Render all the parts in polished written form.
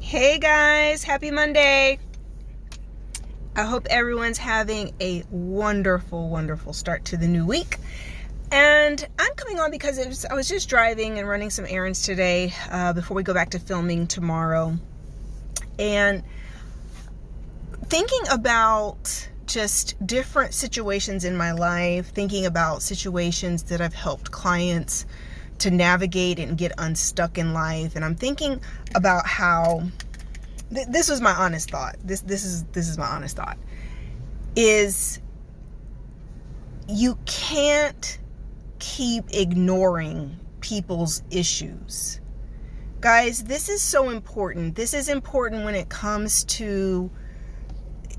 Hey guys, happy Monday. I hope everyone's having a wonderful start to the new week. And I'm coming on because I was just driving and running some errands today before we go back to filming tomorrow. And thinking about just different situations in my life, thinking about situations that I've helped clients to navigate and get unstuck in life. And I'm thinking about how this was my honest thought. This is my honest thought. Is you can't keep ignoring people's issues. Guys, this is so important. This is important when it comes to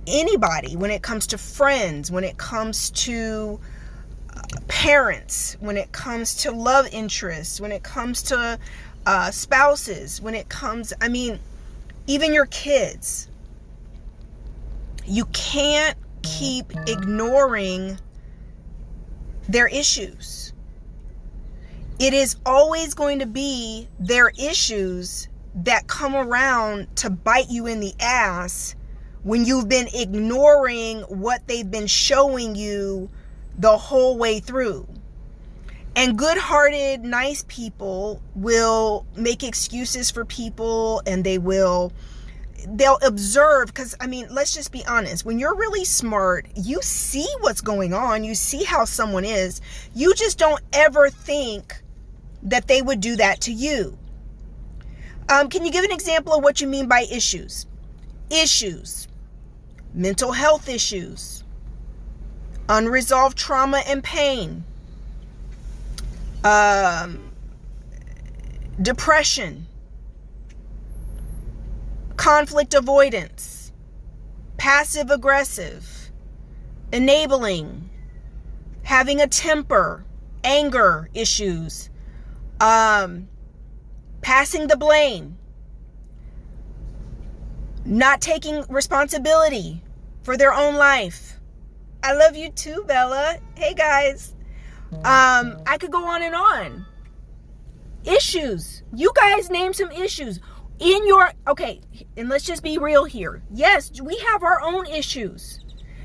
anybody, when it comes to friends, when it comes to parents, when it comes to love interests, when it comes to spouses, when it comes, even your kids. You can't keep ignoring their issues. It is always going to be their issues that come around to bite you in the ass when you've been ignoring what they've been showing you the whole way through. And good-hearted, nice people will make excuses for people, and they'll observe, because let's just be honest. When you're really smart, you see what's going on. You see how someone is. You just don't ever think that they would do that to you. Can you give an example of what you mean by issues? Issues. Mental health issues. Unresolved trauma and pain. Depression, conflict avoidance, passive aggressive, enabling, having a temper, anger issues, passing the blame, not taking responsibility for their own life. I love you too, Bella. Hey guys. I could go on and on. Issues. You guys name some issues okay, and let's just be real here. Yes, we have our own issues.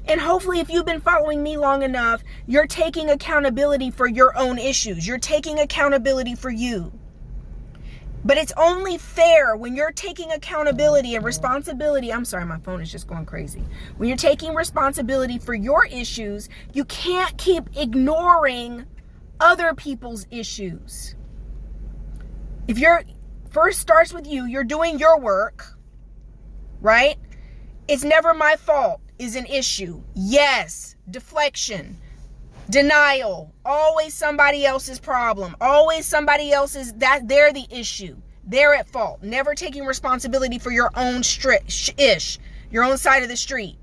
And hopefully if you've been following me long enough, you're taking accountability for your own issues. You're taking accountability for you. But it's only fair when you're taking accountability and responsibility. I'm sorry, my phone is just going crazy. When you're taking responsibility for your issues, you can't keep ignoring other people's issues. If first starts with you're doing your work, right? It's never my fault is an issue. Yes, deflection. Denial, always somebody else's problem, always somebody else's, that they're the issue. They're at fault. Never taking responsibility for your own your own side of the street,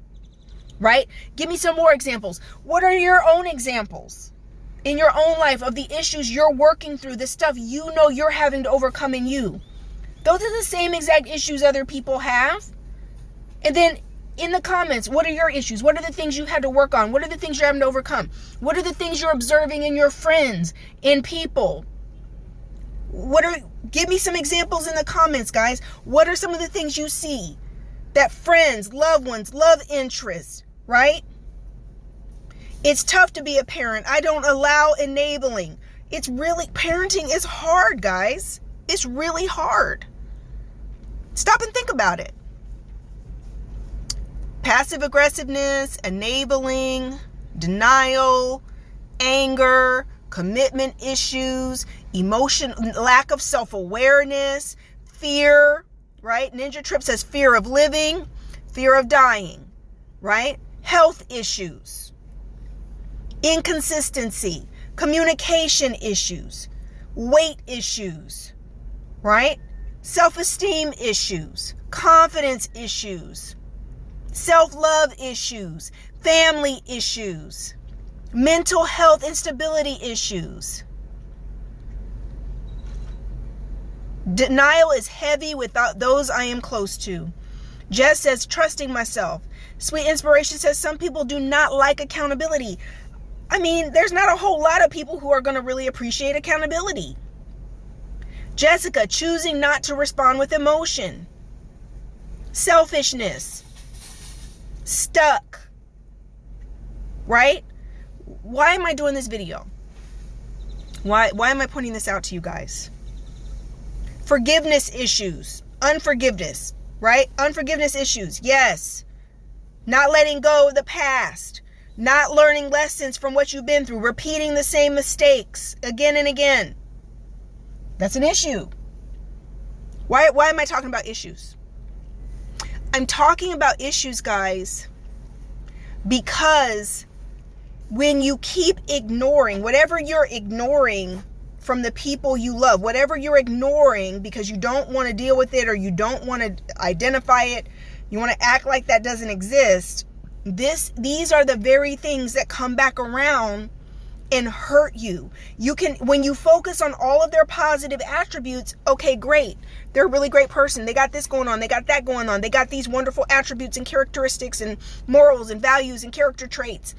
right? Give me some more examples. What are your own examples in your own life of the issues you're working through, the stuff you know you're having to overcome in you? Those are the same exact issues other people have. And then in the comments, what are your issues? What are the things you had to work on? What are the things you're having to overcome? What are the things you're observing in your friends, in people? Give me some examples in the comments, guys. What are some of the things you see that friends, loved ones, love interests, right? It's tough to be a parent. I don't allow enabling. Parenting is hard, guys. It's really hard. Stop and think about it. Passive aggressiveness, enabling, denial, anger, commitment issues, lack of self-awareness, fear, right? Ninja Trip says fear of living, fear of dying, right? Health issues, inconsistency, communication issues, weight issues, right? Self-esteem issues, confidence issues, self-love issues, family issues, mental health instability issues. Denial is heavy without those I am close to. Jess says, trusting myself. Sweet Inspiration says, some people do not like accountability. There's not a whole lot of people who are going to really appreciate accountability. Jessica, choosing not to respond with emotion. selfishness, stuck, right? Why am I doing this video? Why am I pointing this out to you guys? Forgiveness issues, unforgiveness, right? Unforgiveness issues, yes. Not letting go of the past, not learning lessons from what you've been through, repeating the same mistakes again and again. That's an issue. Why am I talking about issues? I'm talking about issues, guys, because when you keep ignoring, whatever you're ignoring from the people you love, whatever you're ignoring because you don't want to deal with it or you don't want to identify it, you want to act like that doesn't exist, these are the very things that come back around and hurt you. You can, when you focus on all of their positive attributes, okay, great. They're a really great person. They got this going on. They got that going on. They got these wonderful attributes and characteristics and morals and values and character traits.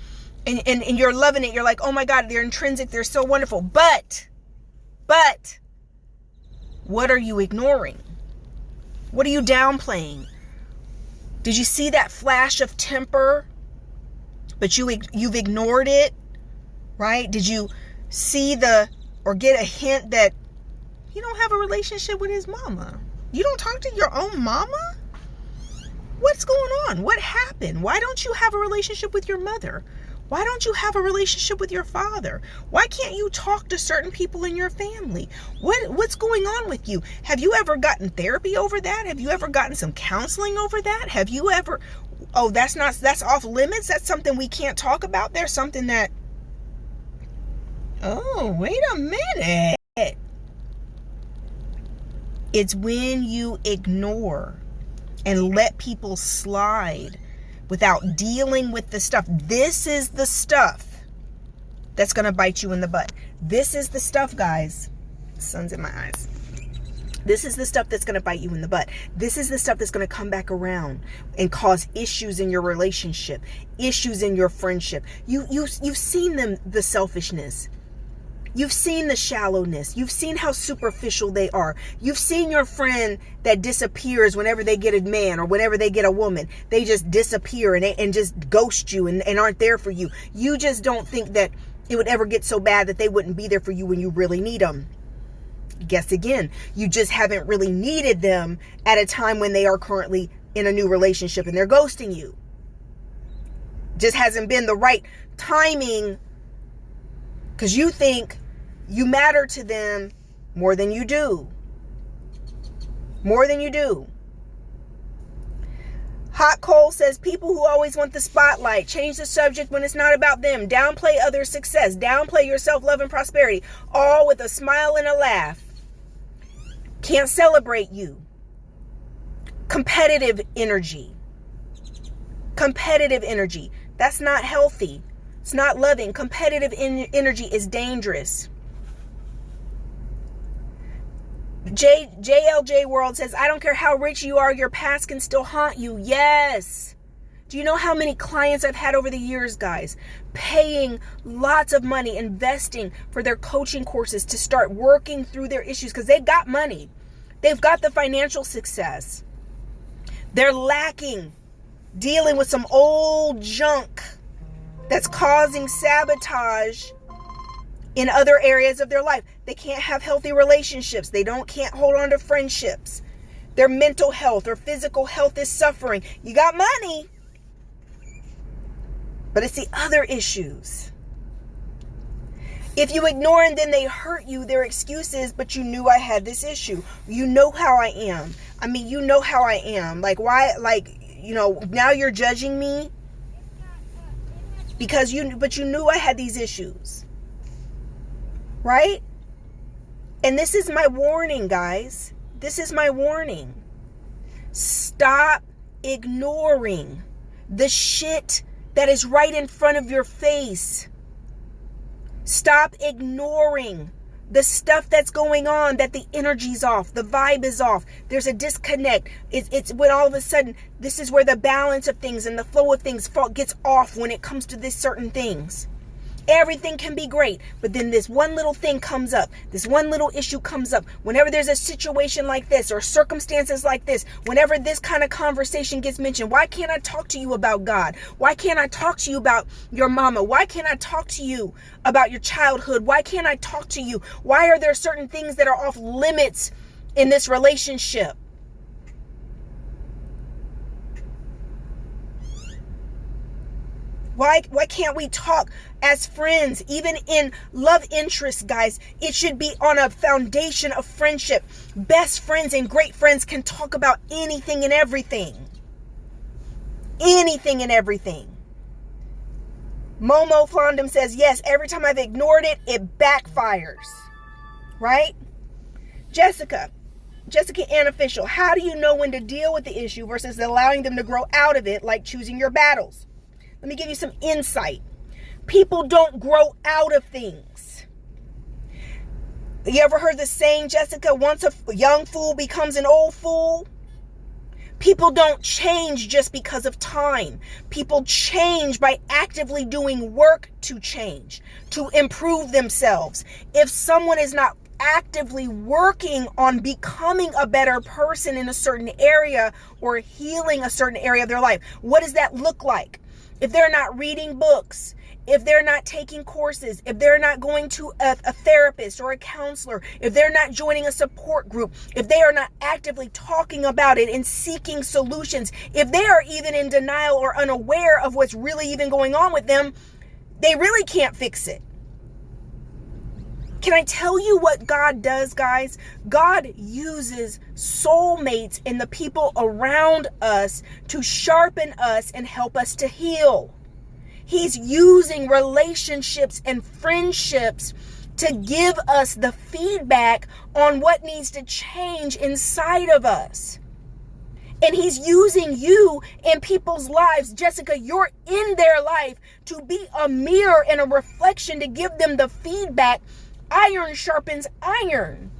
And you're loving it. You're like, oh my God, they're intrinsic. They're so wonderful. But what are you ignoring? What are you downplaying? Did you see that flash of temper, but you've ignored it, right? Did you see or get a hint that you don't have a relationship with his mama? You don't talk to your own mama? What's going on? What happened? Why don't you have a relationship with your mother? Why don't you have a relationship with your father? Why can't you talk to certain people in your family? What's going on with you? Have you ever gotten therapy over that? Have you ever gotten some counseling over that? Have you ever, oh, that's off limits? That's something we can't talk about? There's something that, oh, wait a minute. It's when you ignore and let people slide without dealing with the stuff. This is the stuff that's going to bite you in the butt. This is the stuff, guys. The sun's in my eyes. This is the stuff that's going to bite you in the butt. This is the stuff that's going to come back around and cause issues in your relationship, issues in your friendship. You've seen the selfishness. You've seen the shallowness. You've seen how superficial they are. You've seen your friend that disappears whenever they get a man or whenever they get a woman. They just disappear and just ghost you and aren't there for you. You just don't think that it would ever get so bad that they wouldn't be there for you when you really need them. Guess again, you just haven't really needed them at a time when they are currently in a new relationship and they're ghosting you. Just hasn't been the right timing, because you think you matter to them more than you do. More than you do. Hot Coal says, people who always want the spotlight, change the subject when it's not about them, downplay others' success, downplay your self-love and prosperity, all with a smile and a laugh. Can't celebrate you. Competitive energy. Competitive energy. That's not healthy. It's not loving. Competitive energy is dangerous. JLJ World says, I don't care how rich you are, your past can still haunt you. Yes. Do you know how many clients I've had over the years, guys, paying lots of money, investing for their coaching courses to start working through their issues because they've got money. They've got the financial success. They're lacking dealing with some old junk that's causing sabotage in other areas of their life. They can't have healthy relationships. They can't hold on to friendships. Their mental health or physical health is suffering. You got money, but it's the other issues. If you ignore and then they hurt you, their excuse is, but you knew I had this issue. You know how I am. I mean, you know how I am. Like, why, like, you know, now you're judging me because you knew I had these issues. Right? And this is my warning, guys. This is my warning. Stop ignoring the shit that is right in front of your face. Stop ignoring the stuff that's going on, that the energy's off, the vibe is off, there's a disconnect. It's when all of a sudden, this is where the balance of things and the flow of things gets off when it comes to this certain things. Everything can be great, but then this one little thing comes up. This one little issue comes up. Whenever there's a situation like this or circumstances like this, whenever this kind of conversation gets mentioned, why can't I talk to you about God? Why can't I talk to you about your mama? Why can't I talk to you about your childhood? Why can't I talk to you? Why are there certain things that are off limits in this relationship? Why can't we talk as friends, even in love interest, guys? It should be on a foundation of friendship. Best friends and great friends can talk about anything and everything. Anything and everything. Momo Flondum says, yes, every time I've ignored it, it backfires. Right? Jessica Ann Official, how do you know when to deal with the issue versus allowing them to grow out of it, like choosing your battles? Let me give you some insight. People don't grow out of things. You ever heard the saying, Jessica, once a young fool becomes an old fool? People don't change just because of time. People change by actively doing work to change, to improve themselves. If someone is not actively working on becoming a better person in a certain area or healing a certain area of their life, what does that look like? If they're not reading books, if they're not taking courses, if they're not going to a therapist or a counselor, if they're not joining a support group, if they are not actively talking about it and seeking solutions, if they are even in denial or unaware of what's really even going on with them, they really can't fix it. Can I tell you what God does, guys? God uses soulmates and the people around us to sharpen us and help us to heal. He's using relationships and friendships to give us the feedback on what needs to change inside of us. And he's using you in people's lives. Jessica, you're in their life to be a mirror and a reflection to give them the feedback. Iron sharpens iron.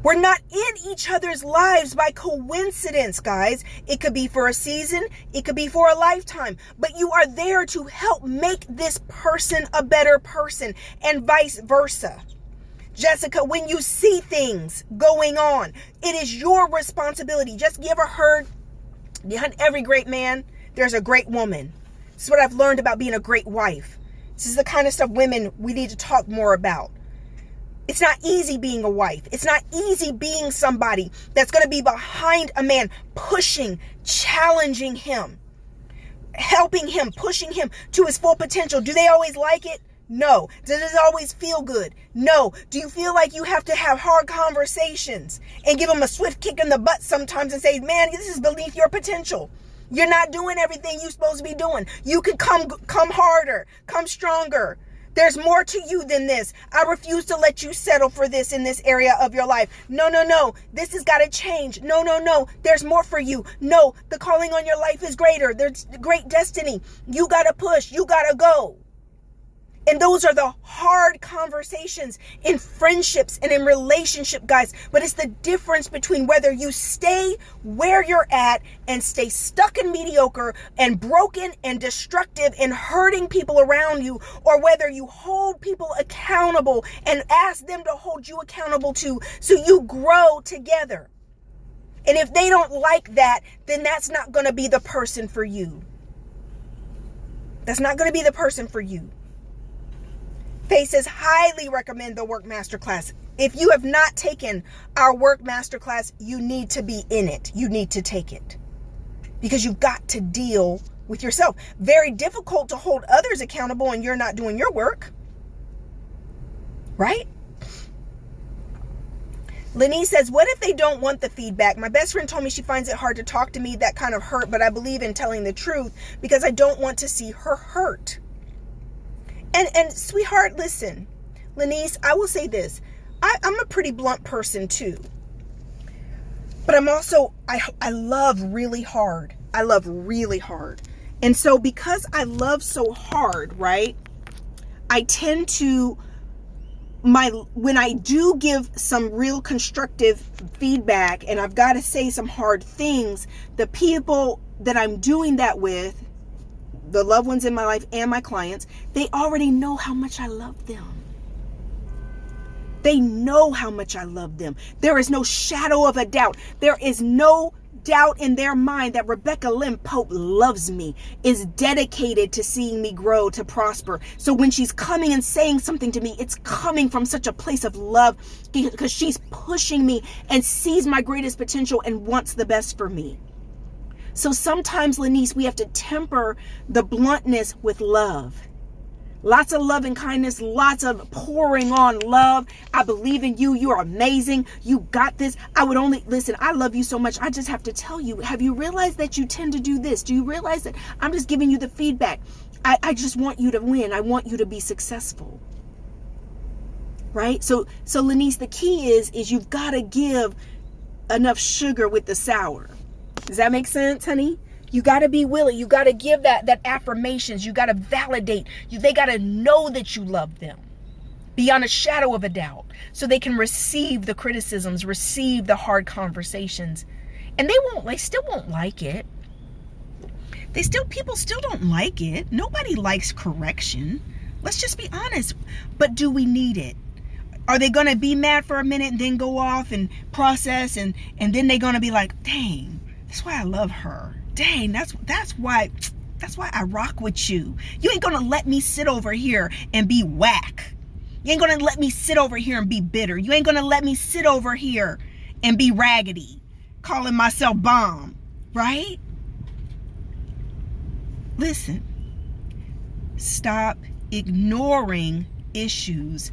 We're not in each other's lives by coincidence, guys. It could be for a season. It could be for a lifetime. But you are there to help make this person a better person and vice versa. Jessica, when you see things going on, it is your responsibility. Just you ever heard, behind every great man, there's a great woman. This is what I've learned about being a great wife. This is the kind of stuff women we need to talk more about. It's not easy being a wife. It's not easy being somebody that's going to be behind a man, pushing, challenging him, helping him, pushing him to his full potential. Do they always like it? No. Does it always feel good? No. Do you feel like you have to have hard conversations and give them a swift kick in the butt sometimes and say, man, this is beneath your potential. You're not doing everything you're supposed to be doing. You could come harder, come stronger. There's more to you than this. I refuse to let you settle for this in this area of your life. No. This has got to change. No. There's more for you. No, the calling on your life is greater. There's great destiny. You got to push. You got to go. And those are the hard conversations in friendships and in relationship, guys. But it's the difference between whether you stay where you're at and stay stuck in mediocre and broken and destructive and hurting people around you, or whether you hold people accountable and ask them to hold you accountable too, so you grow together. And if they don't like that, then that's not going to be the person for you. That's not going to be the person for you. Faye says, highly recommend the WORK Masterclass. If you have not taken our WORK Masterclass, you need to be in it. You need to take it. Because you've got to deal with yourself. Very difficult to hold others accountable and you're not doing your work. Right? Lenise says, what if they don't want the feedback? My best friend told me she finds it hard to talk to me. That kind of hurt, but I believe in telling the truth because I don't want to see her hurt. And sweetheart, listen, Lenise, I will say this. I'm a pretty blunt person too. But I'm also, I love really hard. I love really hard. And so because I love so hard, right, I tend to, when I do give some real constructive feedback and I've got to say some hard things, the people that I'm doing that with, the loved ones in my life and my clients, they already know how much I love them. They know how much I love them. There is no shadow of a doubt. There is no doubt in their mind that Rebecca Lynn Pope loves me, is dedicated to seeing me grow, to prosper. So when she's coming and saying something to me, it's coming from such a place of love, because she's pushing me and sees my greatest potential and wants the best for me. So sometimes, Lanice, we have to temper the bluntness with love. Lots of love and kindness, lots of pouring on love. I believe in you. You're amazing. You got this. Listen, I love you so much. I just have to tell you, have you realized that you tend to do this? Do you realize that I'm just giving you the feedback? I just want you to win. I want you to be successful. Right? So Lanice, the key is you've got to give enough sugar with the sour. Does that make sense, honey? You got to be willing. You got to give that affirmations. You got to validate. They got to know that you love them beyond a shadow of a doubt, so they can receive the criticisms, receive the hard conversations. And they still won't like it. People still don't like it. Nobody likes correction. Let's just be honest. But do we need it? Are they going to be mad for a minute and then go off and process and then they're going to be like, dang, that's why I love her. Dang, that's why I rock with you. You ain't gonna let me sit over here and be whack. You ain't gonna let me sit over here and be bitter. You ain't gonna let me sit over here and be raggedy, calling myself bomb, right? Listen, stop ignoring issues,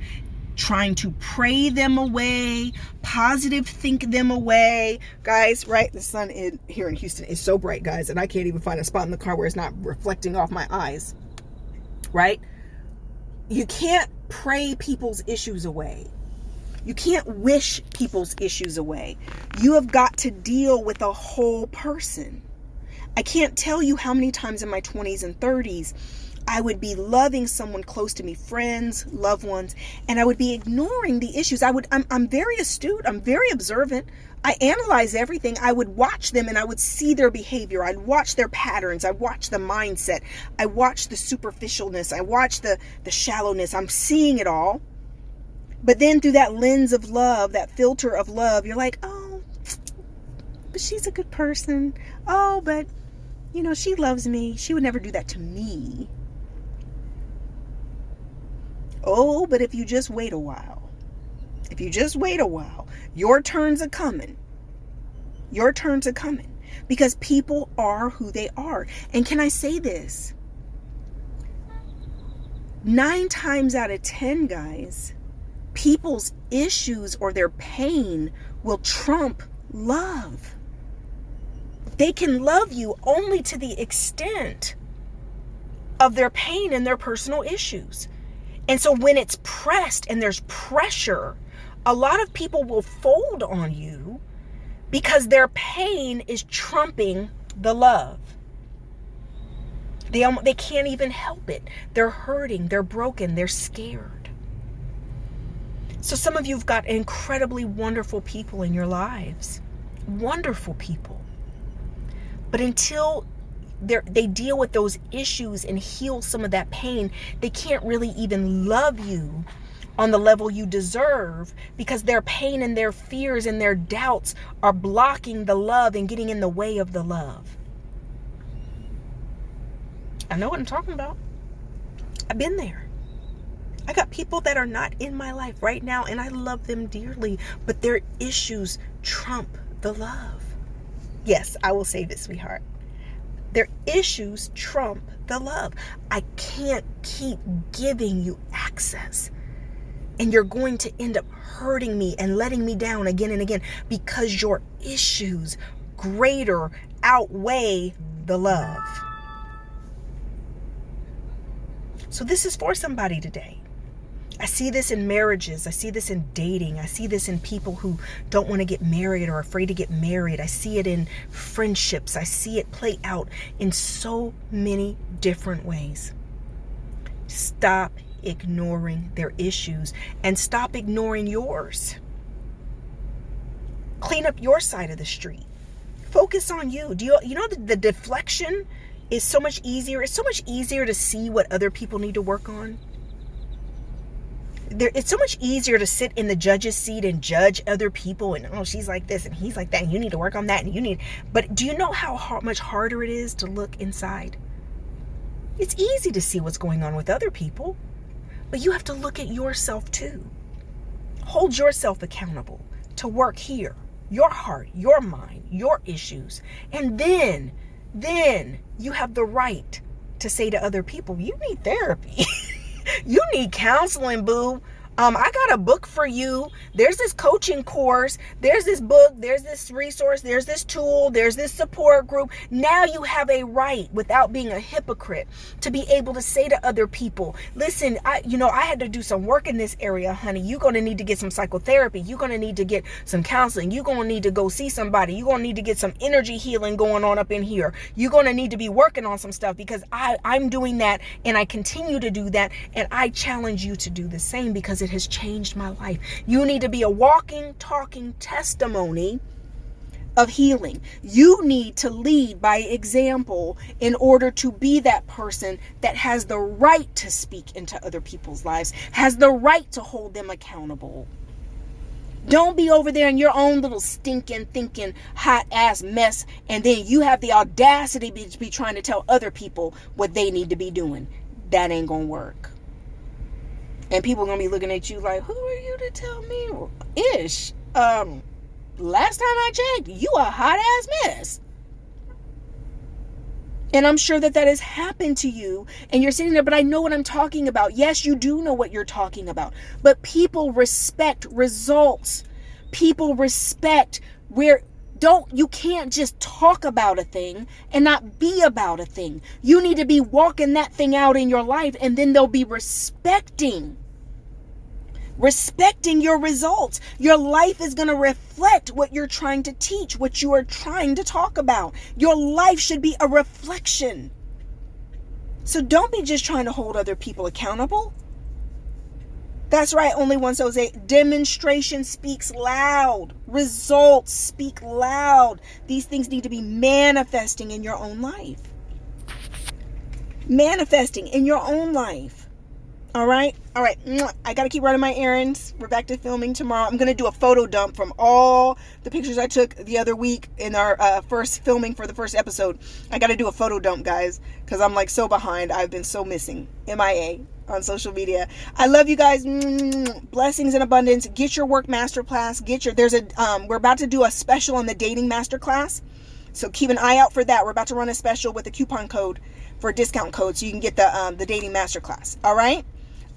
trying to pray them away, positive think them away. Guys, right? The sun here in Houston is so bright, guys, and I can't even find a spot in the car where it's not reflecting off my eyes, right? You can't pray people's issues away. You can't wish people's issues away. You have got to deal with a whole person. I can't tell you how many times in my 20s and 30s I would be loving someone close to me, friends, loved ones, and I would be ignoring the issues. I'm very astute. I'm very observant. I analyze everything. I would watch them and I would see their behavior. I'd watch their patterns. I watch the mindset. I watch the superficialness. I watch the shallowness. I'm seeing it all. But then through that lens of love, that filter of love, you're like, oh, but she's a good person. Oh, but, she loves me. She would never do that to me. Oh, but if you just wait a while, your turns are coming. Your turns are coming, because people are who they are. And can I say this? 9 times out of 10, guys, people's issues or their pain will trump love. They can love you only to the extent of their pain and their personal issues. And so when it's pressed and there's pressure, a lot of people will fold on you because their pain is trumping the love. They can't even help it. They're hurting, they're broken, they're scared. So some of you've got incredibly wonderful people in your lives. Wonderful people. But until they deal with those issues and heal some of that pain, they can't really even love you on the level you deserve, because their pain and their fears and their doubts are blocking the love and getting in the way of the love. I know what I'm talking about. I've been there. I got people that are not in my life right now and I love them dearly, but their issues trump the love. Yes, I will save it, sweetheart. Their issues trump the love. I can't keep giving you access. And you're going to end up hurting me and letting me down again and again because your issues greater outweigh the love. So this is for somebody today. I see this in marriages. I see this in dating. I see this in people who don't want to get married or are afraid to get married. I see it in friendships. I see it play out in so many different ways. Stop ignoring their issues and stop ignoring yours. Clean up your side of the street. Focus on you. You know the deflection is so much easier. It's so much easier to see what other people need to work on. It's so much easier to sit in the judge's seat and judge other people and, oh, she's like this and he's like that and you need to work on that and you need, but do you know how much harder it is to look inside? It's easy to see what's going on with other people, but you have to look at yourself too. Hold yourself accountable to work here, your heart, your mind, your issues. And then you have the right to say to other people, you need therapy. You need counseling, boo. I got a book for you. There's this coaching course. There's this book. There's this resource. There's this tool. There's this support group. Now you have a right, without being a hypocrite, to be able to say to other people, listen, I had to do some work in this area, honey. You're going to need to get some psychotherapy. You're going to need to get some counseling. You're going to need to go see somebody. You're going to need to get some energy healing going on up in here. You're going to need to be working on some stuff, because I'm doing that and I continue to do that. And I challenge you to do the same, because it has changed my life. You need to be a walking, talking testimony of healing. You need to lead by example in order to be that person that has the right to speak into other people's lives, has the right to hold them accountable. Don't be over there in your own little stinking, thinking, hot ass mess, and then you have the audacity to be trying to tell other people what they need to be doing. That ain't gonna work. And people are going to be looking at you like, who are you to tell me? Ish. Last time I checked, you a hot ass mess. And I'm sure that has happened to you. And you're sitting there, but I know what I'm talking about. Yes, you do know what you're talking about. But people respect results. People respect you can't just talk about a thing and not be about a thing. You need to be walking that thing out in your life, and then they'll be respecting your results. Your life is going to reflect what you're trying to teach, what you are trying to talk about. Your life should be a reflection. So don't be just trying to hold other people accountable. That's right, only one soul say, demonstration speaks loud. Results speak loud. These things need to be manifesting in your own life. Manifesting in your own life. All right. I got to keep running my errands. We're back to filming tomorrow. I'm going to do a photo dump from all the pictures I took the other week in our first filming for the first episode. I got to do a photo dump, guys, because I'm like so behind. I've been so missing. MIA on social media. I love you guys. Blessings and abundance. Get your work masterclass. We're about to do a special on the dating masterclass. So keep an eye out for that. We're about to run a special with a coupon code for a discount code, so you can get the dating masterclass. All right.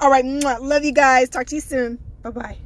Love you guys. Talk to you soon. Bye-bye.